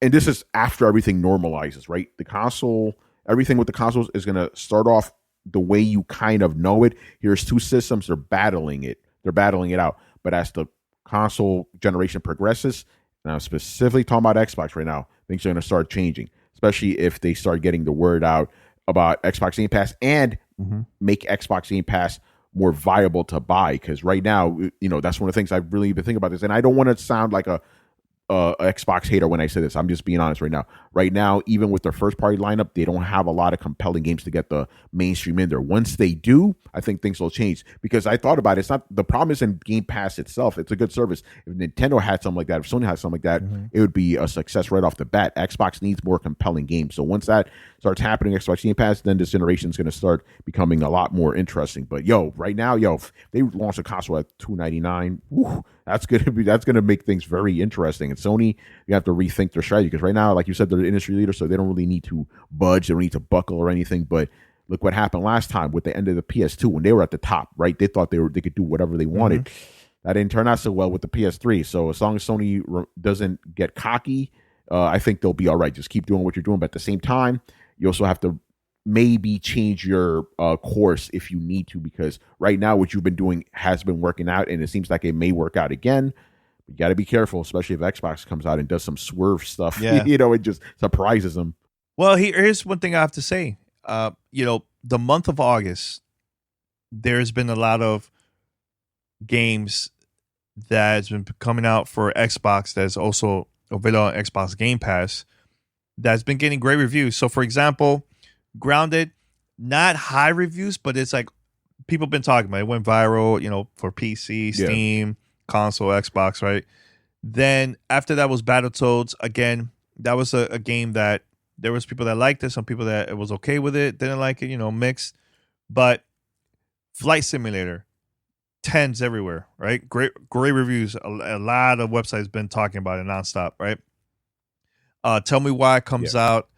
and this is after everything normalizes, right? The console. Everything with the consoles is going to start off the way you kind of know it. Here's two systems. They're battling it. They're battling it out. But as the console generation progresses, and I'm specifically talking about Xbox right now, things are going to start changing, especially if they start getting the word out about Xbox Game Pass and make Xbox Game Pass more viable to buy. Because right now, that's one of the things I've really been thinking about this. And I don't want to sound like a Xbox hater when I say this. I'm just being honest right now. Right now, even with their first party lineup, they don't have a lot of compelling games to get the mainstream in there. Once they do, I think things will change, because I thought about it. It's not the problem isn't Game Pass itself. It's a good service. If Nintendo had something like that, if Sony had something like that, it would be a success right off the bat. Xbox needs more compelling games. So once that starts happening, Xbox Game Pass, then this generation is going to start becoming a lot more interesting. But right now, if they launch a console at $299, that's gonna make things very interesting. And Sony, you have to rethink their strategy, because right now, like you said, they're the industry leader, so they don't really need to budge. They don't need to buckle or anything. But Look what happened last time with the end of the PS2 when they were at the top, right? They thought they could do whatever they wanted. That didn't turn out so well with the PS3. So as long as Sony doesn't get cocky, I think they'll be all right. Just keep doing what you're doing. But at the same time, you also have to maybe change your course if you need to, because right now what you've been doing has been working out, and it seems like it may work out again. You got to be careful, especially if Xbox comes out and does some swerve stuff. Yeah. It just surprises them. Well, here's one thing I have to say. The month of August, there's been a lot of games that's been coming out for Xbox that's also available on Xbox Game Pass that's been getting great reviews. So, for example, Grounded, not high reviews, but it's like people been talking about it. It went viral, for PC, Steam, console, Xbox, right? Then after that was Battletoads. Again, that was a game that there was people that liked it, some people that it was okay with it, didn't like it, mixed. But Flight Simulator, 10s everywhere, right? Great reviews. A lot of websites been talking about it nonstop, right? Tell Me Why comes out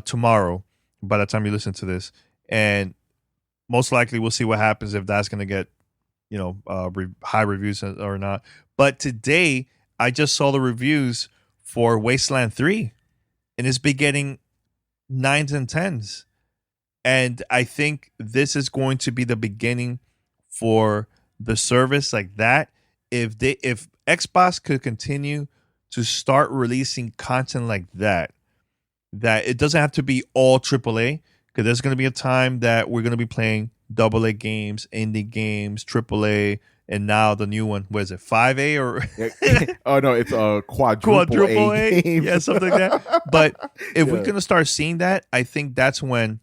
tomorrow by the time you listen to this, and most likely we'll see what happens if that's going to get high reviews or not. But today I just saw the reviews for Wasteland 3, and it's been getting 9s and 10s, and I think this is going to be the beginning for the service like that. If Xbox could continue to start releasing content like that it doesn't have to be all AAA, because there's going to be a time that we're going to be playing AA games, indie games, AAA, and now the new one, what is it, 5A or? Oh no, it's a quadruple A game. Yeah, something like that. But if we're going to start seeing that, I think that's when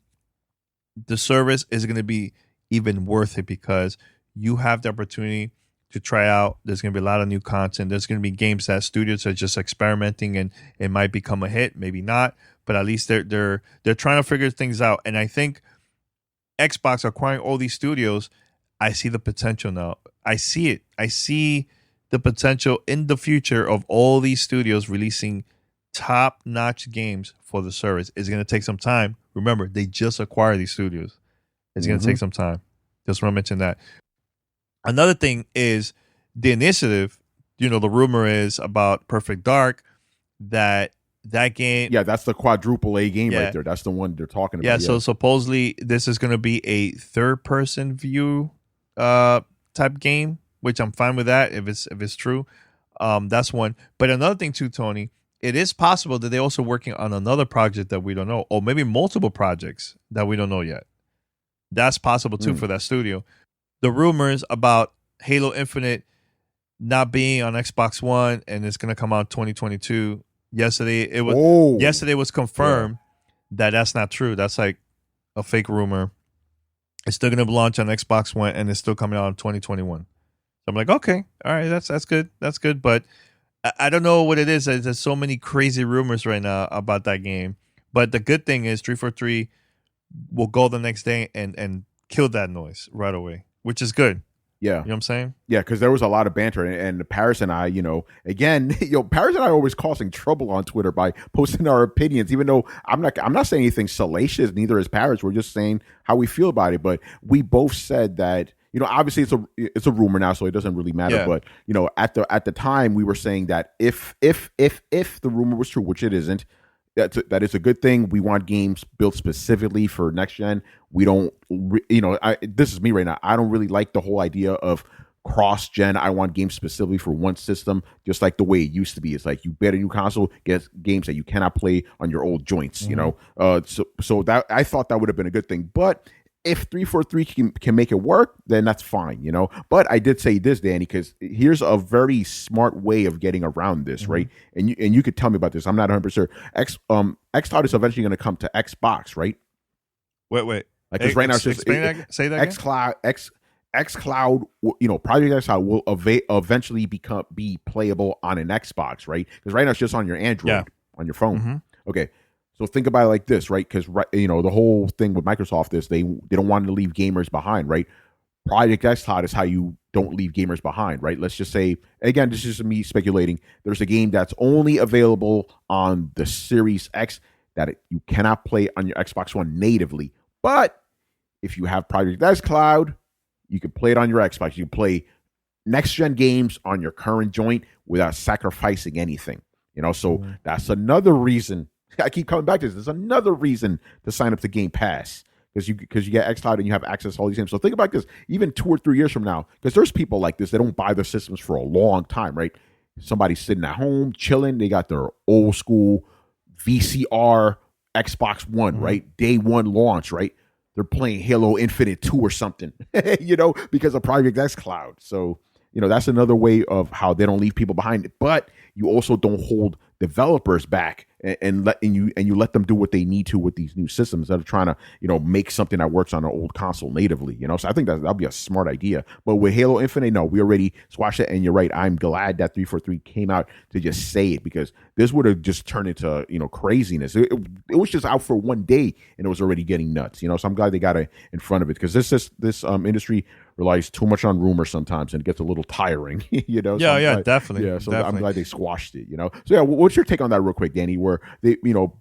the service is going to be even worth it, because you have the opportunity to try out. There's going to be a lot of new content. There's going to be games that studios are just experimenting, and it might become a hit, maybe not, but at least they're trying to figure things out. And I think Xbox acquiring all these studios, I see the potential now. I see it. I see the potential in the future of all these studios releasing top-notch games for the service. It's going to take some time. Remember, they just acquired these studios. It's going to take some time. Just want to mention that. Another thing is the initiative. The rumor is about Perfect Dark, that game. Yeah, that's the quadruple A game right there. That's the one they're talking about. Yeah, so supposedly this is going to be a third-person view type game, which I'm fine with that if it's true. That's one. But another thing too, Tony, it is possible that they're also working on another project that we don't know, or maybe multiple projects that we don't know yet. That's possible too for that studio. The rumors about Halo Infinite not being on Xbox One and it's going to come out 2022. Yesterday was confirmed that that's not true. That's like a fake rumor. It's still going to launch on Xbox One, and it's still coming out in 2021. So I'm like, okay, all right, that's good. That's good. But I don't know what it is. There's so many crazy rumors right now about that game. But the good thing is 343 will go the next day and kill that noise right away, which is good. Yeah. You know what I'm saying? Yeah, because there was a lot of banter. And Paris and I, again, Paris and I are always causing trouble on Twitter by posting our opinions, even though I'm not saying anything salacious, neither is Paris. We're just saying how we feel about it. But we both said that, obviously it's a rumor now, so it doesn't really matter. Yeah. But, at the time we were saying that if the rumor was true, which it isn't, that is a good thing. We want games built specifically for next gen. We don't, this is me right now. I don't really like the whole idea of cross gen. I want games specifically for one system, just like the way it used to be. It's like you get a new console, get games that you cannot play on your old joints. So that I thought that would have been a good thing. But if 343 can make it work, then that's fine, But I did say this, Danny, because here's a very smart way of getting around this, right? And you could tell me about this. I'm not 100% sure. xCloud is eventually going to come to Xbox, right? Wait. Because right now it's just say that xCloud, xCloud, Project xCloud will eventually be playable on an Xbox, right? Because right now it's just on your Android, on your phone. Okay. So think about it like this, right? Because the whole thing with Microsoft is they don't want to leave gamers behind, right? Project xCloud is how you don't leave gamers behind, right? Let's just say, again, this is me speculating. There's a game that's only available on the Series X that you cannot play on your Xbox One natively, but if you have Project X Cloud, you can play it on your Xbox. You can play next gen games on your current joint without sacrificing anything. So that's another reason. I keep coming back to this. There's another reason to sign up to Game Pass because you get xCloud and you have access to all these games. So think about this, even 2 or 3 years from now, because there's people like this that don't buy their systems for a long time, right? Somebody's sitting at home chilling. They got their old school VCR Xbox One, right? Day one launch, right? They're playing Halo Infinite 2 or something, because of Project X Cloud. So, that's another way of how they don't leave people behind. But you also don't hold developers back and you let them do what they need to with these new systems that are trying to make something that works on an old console natively. So I think that'll be a smart idea. But with Halo Infinite, no, we already squashed it. And you're right, I'm glad that 343 came out to just say it, because this would have just turned into craziness. It was just out for one day and it was already getting nuts. So I'm glad they got it in front of it, because this industry relies too much on rumors sometimes and it gets a little tiring. So definitely. Yeah, so definitely. I'm glad they squashed it. So yeah, what's your take on that, real quick, Danny? Where they,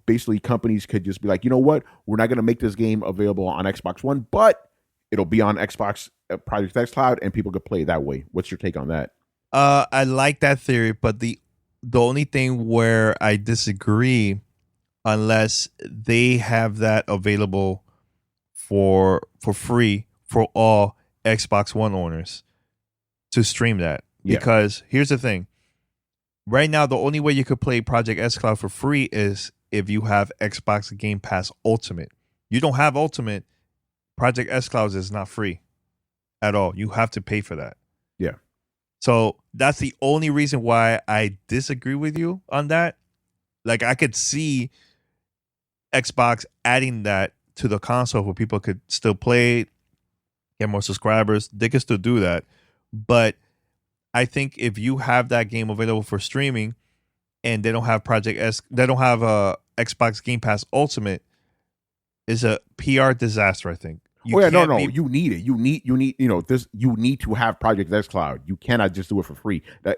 basically companies could just be like, you know what, we're not going to make this game available on Xbox One, but it'll be on Xbox Project X Cloud, and people could play it that way. What's your take on that? I like that theory, but the only thing where I disagree, unless they have that available for free for all Xbox One owners to stream that. Yeah. Because here's the thing. Right now, the only way you could play Project X Cloud for free is if you have Xbox Game Pass Ultimate. You don't have Ultimate, Project X Cloud is not free at all. You have to pay for that. Yeah. So that's the only reason why I disagree with you on that. Like, I could see Xbox adding that to the console where people could still play, get more subscribers. They could still do that. But I think if you have that game available for streaming and they don't have they don't have a Xbox Game Pass Ultimate, is a PR disaster, I think. You need it. You need this. You need to have Project X Cloud. You cannot just do it for free. That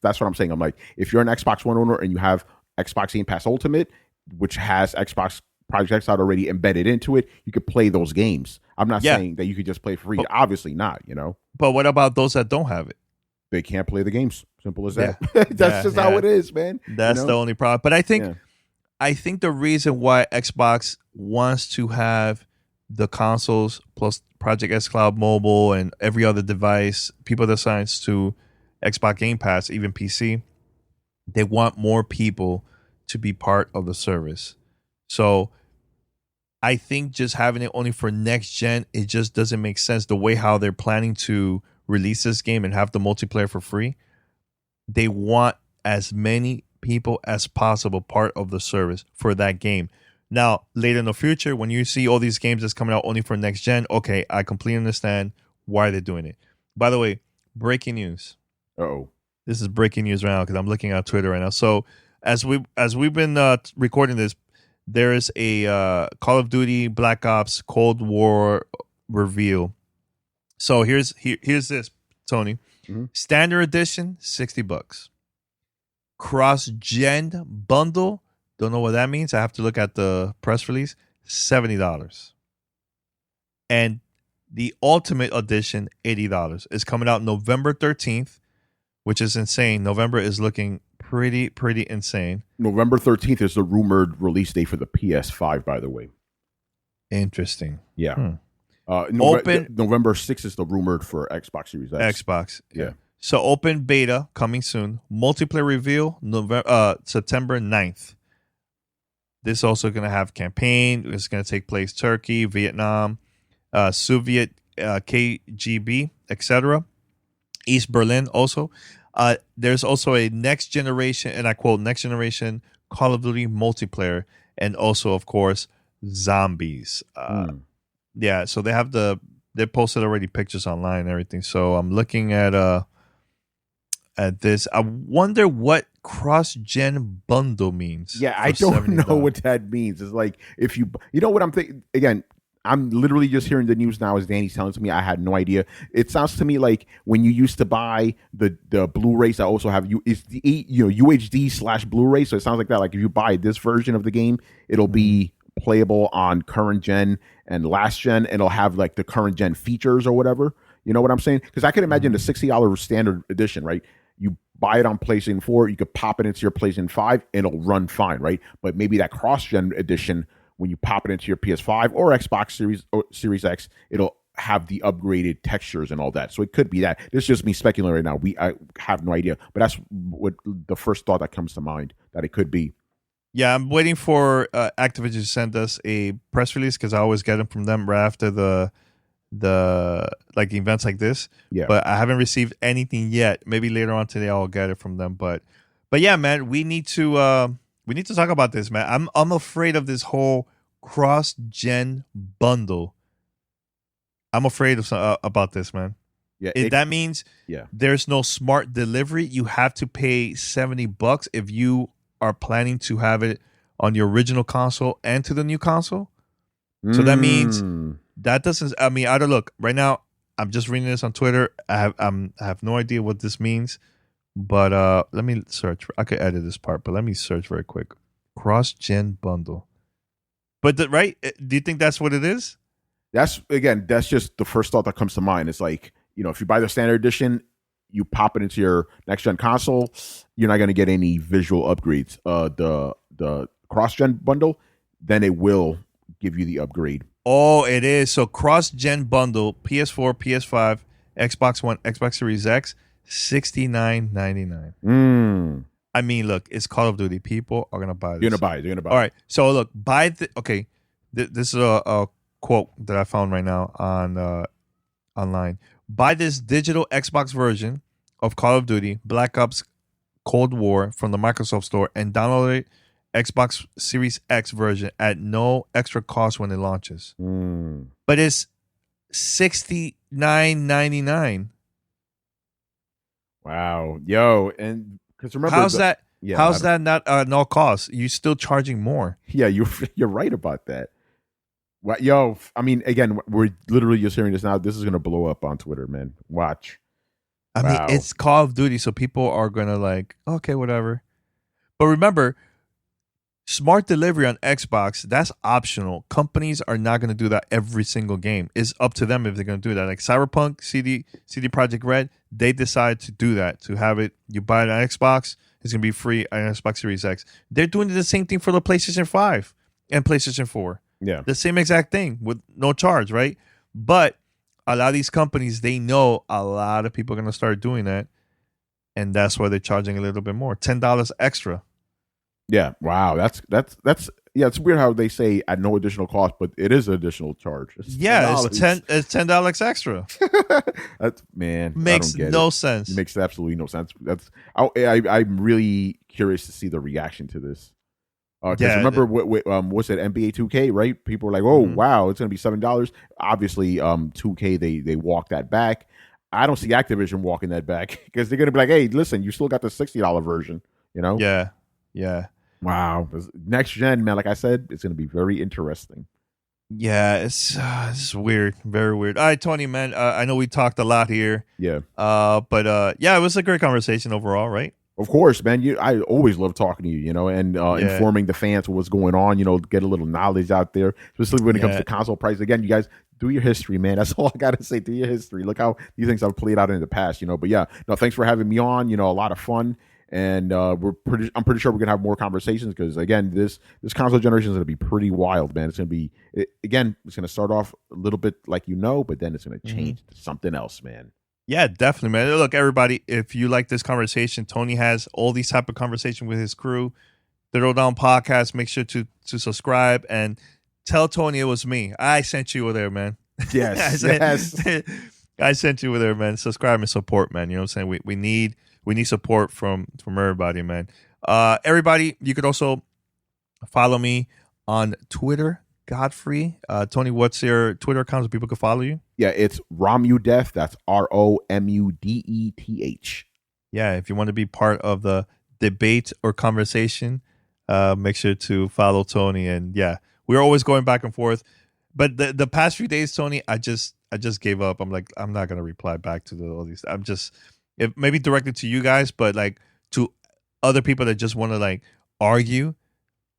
that's what I'm saying. I'm like, if you're an Xbox One owner and you have Xbox Game Pass Ultimate, which has Xbox Project X Cloud already embedded into it, you could play those games. I'm not saying that you could just play for free. Obviously not. But what about those that don't have it? They can't play the games. Simple as that. That's just how it is, man. That's the only problem. But I think the reason why Xbox wants to have the consoles plus Project X Cloud Mobile and every other device, people that signs to Xbox Game Pass, even PC, they want more people to be part of the service. So I think just having it only for next gen, it just doesn't make sense. The way how they're planning to release this game and have the multiplayer for free, they want as many people as possible part of the service for that game. Now, later in the future, when you see all these games that's coming out only for next gen, okay, I completely understand why they're doing it. By the way, breaking news. Uh-oh. This is breaking news right now because I'm looking at Twitter right now. So as we've been recording this, there is a Call of Duty Black Ops Cold War reveal. So here's this, Tony. Mm-hmm. Standard edition, $60. Cross-gen bundle, don't know what that means. I have to look at the press release, $70. And the Ultimate Edition, $80. It's coming out November 13th, which is insane. November is looking pretty insane. November 13th is the rumored release date for the PS5, by the way. Interesting. Yeah. November 6th is the rumored for Xbox Series X. Xbox. Yeah. So open beta coming soon. Multiplayer reveal September 9th. This also going to have campaign. It's going to take place Turkey, Vietnam, Soviet KGB, etc. East Berlin also. There's also a next generation, and I quote, next generation Call of Duty multiplayer, and also, of course, zombies. Yeah, so they posted already pictures online and everything. So I'm looking at this. I wonder what cross-gen bundle means. Yeah, I don't know what that means. It's like if you know what I'm thinking. Again, I'm literally just hearing the news now as Danny's telling to me. I had no idea. It sounds to me like when you used to buy the Blu-rays that also have UHD / Blu-ray. So it sounds like that. Like if you buy this version of the game, it'll be playable on current gen and last gen. It'll have like the current gen features or whatever. You know what I'm saying? Because I can imagine the $60 standard edition, right? You buy it on PlayStation 4, you could pop it into your PlayStation 5, and it'll run fine, right? But maybe that cross-gen edition, when you pop it into your PS5 or Xbox Series X, it'll have the upgraded textures and all that. So it could be that. This is just me speculating right now. I have no idea. But that's what the first thought that comes to mind, that it could be. Yeah, I'm waiting for Activision to send us a press release because I always get them from them right after the like events like this. Yeah. But I haven't received anything yet. Maybe later on today I'll get it from them. But yeah, man, we need to talk about this, man. I'm afraid of this whole cross-gen bundle. I'm afraid of about this, man. Yeah, that means there's no smart delivery. You have to pay $70 if you are planning to have it on your original console and to the new console. So that means that doesn't. I mean, I don't look right now. I'm just reading this on Twitter. I have no idea what this means, but let me search. I could edit this part, but let me search very quick. Cross-gen bundle. But right? Do you think that's what it is? That's just the first thought that comes to mind. It's like, if you buy the standard edition, you pop it into your next gen console, you're not going to get any visual upgrades. The cross-gen bundle, then it will give you the upgrade. Oh, it is. So cross-gen bundle, PS4, PS5, Xbox One, Xbox Series X, $69.99. I mean, look, it's Call of Duty. People are going to buy this. You're going to buy it. All right. So look, this is a quote that I found right now on online. Buy this digital Xbox version of Call of Duty Black Ops Cold War from the Microsoft Store and download it Xbox Series X version at no extra cost when it launches. But it's $69.99. Wow, yo, and because remember, how's that not no cost? You're still charging more. Yeah, you're right about that. Well, yo, I mean, again, we're literally just hearing this now. This is gonna blow up on Twitter, man. Watch. I mean, it's Call of Duty, so people are gonna like, okay, whatever. But remember, smart delivery on Xbox, that's optional. Companies are not going to do that every single game. It's up to them if they're going to do that. Like Cyberpunk, CD Projekt Red, they decide to do that, to have it. You buy it on Xbox, it's going to be free on Xbox Series X. They're doing the same thing for the PlayStation 5 and PlayStation 4. Yeah. The same exact thing with no charge, right? But a lot of these companies, they know a lot of people are going to start doing that. And that's why they're charging a little bit more, $10 extra. Yeah, wow, that's yeah. It's weird how they say at no additional cost, but it is an additional charge. It's $10 extra. That's man makes no sense. It makes absolutely no sense. I'm really curious to see the reaction to this. Because remember what's it, NBA 2K, right? People were like, "Oh, wow, it's going to be $7." Obviously, 2K they walked that back. I don't see Activision walking that back because they're going to be like, "Hey, listen, you still got the $60 version." Yeah. Wow. Next gen, man, like I said, it's going to be very interesting. Yeah, it's weird. Very weird. All right, Tony, man, I know we talked a lot here. Yeah. But it was a great conversation overall, right? Of course, man. I always love talking to you, and informing the fans of what's going on, get a little knowledge out there, especially when it comes to console price. Again, you guys do your history, man. That's all I got to say. Do your history. Look how these things have played out in the past, But yeah, no, thanks for having me on. A lot of fun. And I'm pretty sure we're gonna have more conversations because again, this console generation is gonna be pretty wild, man. It's gonna be it's gonna start off a little bit like but then it's gonna change to something else, man. Yeah, definitely, man. Look, everybody, if you like this conversation, Tony has all these type of conversation with his crew. The Throw Down Podcast. Make sure to subscribe and tell Tony it was me. I sent you over there, man. Yes, I sent you over there, man. Subscribe and support, man. You know what I'm saying? We need support from everybody, man. Everybody, you could also follow me on Twitter, Godfrey. Tony, what's your Twitter account so people can follow you? Yeah, it's Romudeth. That's ROMUDETH. Yeah, if you want to be part of the debate or conversation, make sure to follow Tony. And yeah, we're always going back and forth. But the past few days, Tony, I just gave up. I'm like, I'm not gonna reply back to all these. I'm just. It maybe directed to you guys, but like to other people that just want to like argue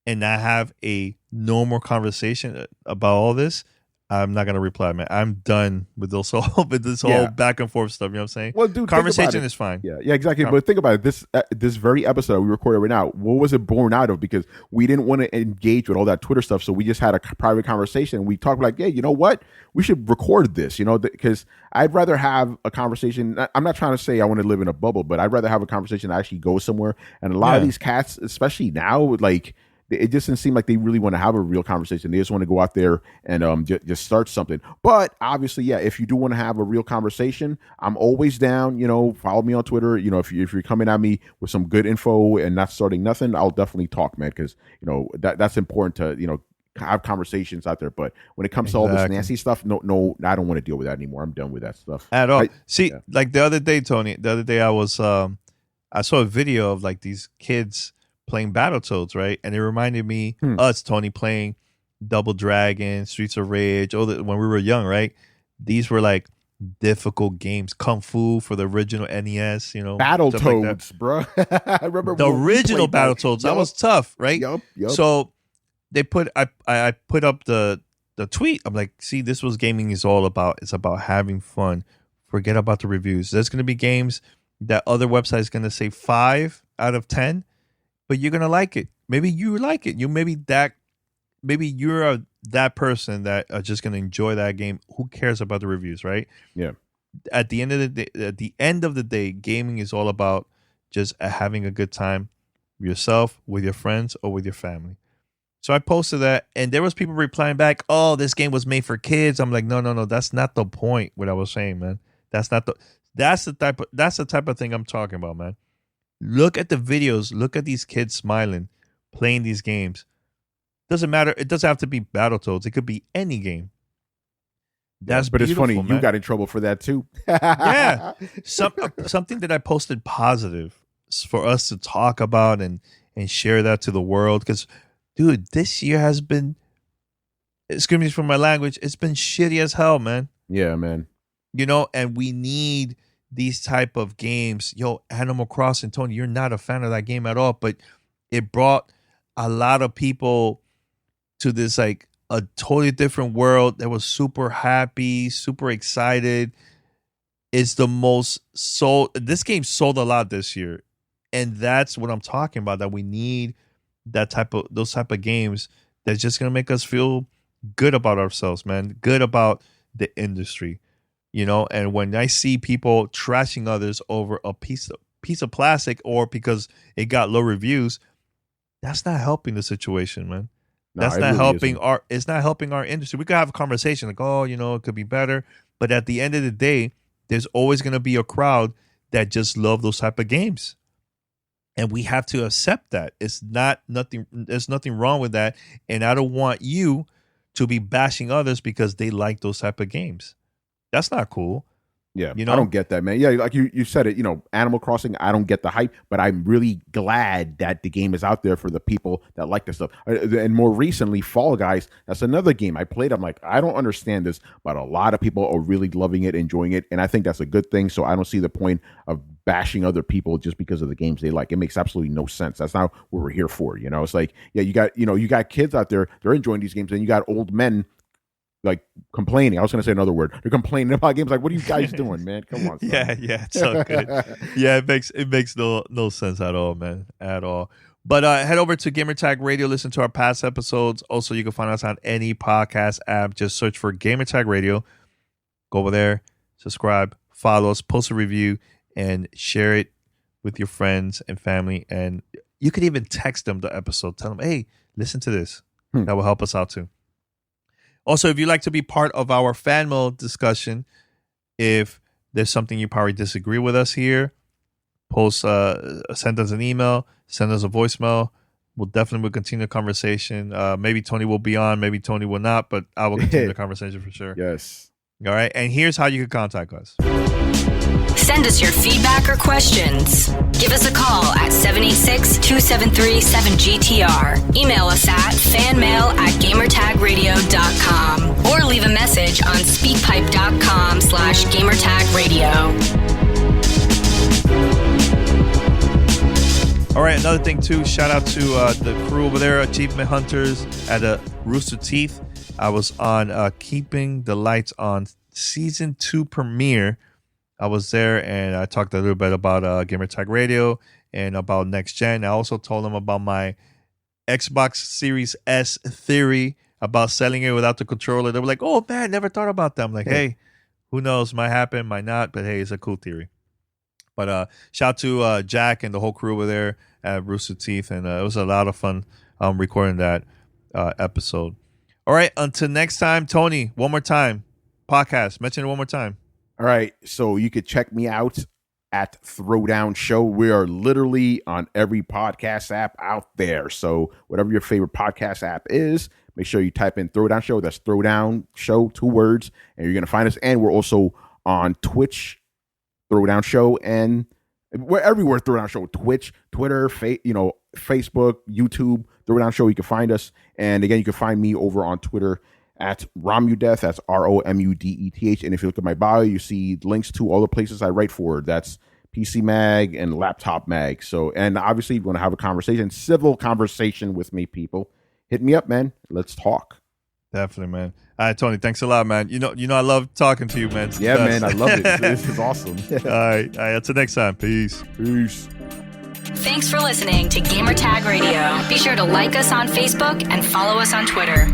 and not have a no more conversation about all this, I'm not gonna reply, man. I'm done with this whole back and forth stuff. You know what I'm saying? Well, dude, conversation is fine. Yeah, exactly. But think about it. This very episode we recorded right now, what was it born out of? Because we didn't want to engage with all that Twitter stuff, so we just had a private conversation. We talked like, hey, you know what? We should record this. You know, because I'd rather have a conversation. I'm not trying to say I want to live in a bubble, but I'd rather have a conversation that actually go somewhere. And a lot of these cats, especially now, like, it just doesn't seem like they really want to have a real conversation. They just want to go out there and just start something. But obviously, yeah, if you do want to have a real conversation, I'm always down. You know, follow me on Twitter. You know, if you're coming at me with some good info and not starting nothing, I'll definitely talk, man, because, you know, that's important to, you know, have conversations out there. But when it comes to all this nasty stuff, no, I don't want to deal with that anymore. I'm done with that stuff. At all. Like the other day, Tony, I was, I saw a video of like these kids playing Battletoads, right? And it reminded me us, Tony, playing Double Dragon, Streets of Rage, when we were young, right? These were like difficult games. Kung Fu for the original NES, you know. Battletoads, like bro. I remember the original Battletoads. That was tough, right? Yep. So they put I put up the tweet. I'm like, see, this was gaming is all about. It's about having fun. Forget about the reviews. There's gonna be games that other websites gonna say 5 out of 10. But you're gonna like it. Maybe you like it. Maybe you're that person that are just gonna enjoy that game. Who cares about the reviews, right? Yeah. At the end of the day, gaming is all about just having a good time yourself, with your friends, or with your family. So I posted that, and there was people replying back, "Oh, this game was made for kids." I'm like, no, that's not the point. What I was saying, man. That's the type of thing I'm talking about, man. Look at the videos. Look at these kids smiling, playing these games. Doesn't matter. It doesn't have to be Battletoads. It could be any game. But it's funny. Man. You got in trouble for that too. Yeah. Something that I posted positive for us to talk about and share that to the world. Because, dude, this year has been, excuse me for my language, it's been shitty as hell, man. Yeah, man. You know, and we need these type of games. Yo, Animal Crossing, Tony, you're not a fan of that game at all, but it brought a lot of people to this like a totally different world that was super happy, super excited. It's the most sold. This game sold a lot this year, and that's what I'm talking about. That we need those type of games that's just gonna make us feel good about ourselves, man. Good about the industry. You know, and when I see people trashing others over a piece of plastic or because it got low reviews, that's not helping the situation, man. That's not helping it's not helping our industry. We could have a conversation like, oh, you know, it could be better. But at the end of the day, there's always going to be a crowd that just love those type of games. And we have to accept that. There's nothing wrong with that. And I don't want you to be bashing others because they like those type of games. That's not cool. Yeah, you know? I don't get that, man. Yeah, like you said it, you know, Animal Crossing, I don't get the hype, but I'm really glad that the game is out there for the people that like this stuff. And more recently, Fall Guys, that's another game I played. I'm like, I don't understand this, but a lot of people are really loving it, enjoying it, and I think that's a good thing. So I don't see the point of bashing other people just because of the games they like. It makes absolutely no sense. That's not what we're here for, you know? It's like, yeah, you got kids out there, they're enjoying these games, and you got old men like complaining. I was going to say another word. They're complaining about games. Like, what are you guys doing, man? Come on. Son. Yeah, it's so good. Yeah, it makes no sense at all, man, at all. But head over to Gamertag Radio. Listen to our past episodes. Also, you can find us on any podcast app. Just search for Gamertag Radio. Go over there, subscribe, follow us, post a review, and share it with your friends and family. And you could even text them the episode. Tell them, hey, listen to this. That will help us out too. Also, if you'd like to be part of our fan mail discussion, if there's something you probably disagree with us here, send us an email, send us a voicemail. We'll continue the conversation. Maybe Tony will be on, maybe Tony will not, but I will continue the conversation for sure. Yes. All right. And here's how you can contact us. Send us your feedback or questions. Give us a call at 786-273-7GTR. Email us at fanmail@gamertagradio.com or leave a message on speakpipe.com/gamertagradio. All right, another thing too, shout out to the crew over there, Achievement Hunters at Rooster Teeth. I was on Keeping the Lights On Season 2 premiere. I was there and I talked a little bit about Gamertag Radio and about Next Gen. I also told them about my Xbox Series S theory about selling it without the controller. They were like, oh man, never thought about that. I'm like, hey, who knows? Might happen, might not, but hey, it's a cool theory. But shout out to Jack and the whole crew over there at Rooster Teeth, and it was a lot of fun recording that episode. All right, until next time, Tony, one more time, podcast, mention it one more time. All right, so you could check me out at Throwdown Show. We are literally on every podcast app out there. So whatever your favorite podcast app is, make sure you type in Throwdown Show. That's Throwdown Show, 2 words, and you're going to find us. And we're also on Twitch, Throwdown Show, and we're everywhere. Throwdown Show, Twitch, Twitter, Facebook, YouTube, Throwdown Show. You can find us. And again, you can find me over on Twitter at Romudeth. That's ROMUDETH. And if you look at my bio, you see links to all the places I write for. That's PC Mag and Laptop Mag. So, and obviously, if you want to have a conversation, civil conversation with me, people, hit me up, man. Let's talk. Definitely, man. All right, Tony, thanks a lot, man. You know, I love talking to you, man. Yeah, man, I love it. This is awesome. All right. Until next time. Peace. Thanks for listening to Gamertag Radio. Be sure to like us on Facebook and follow us on Twitter.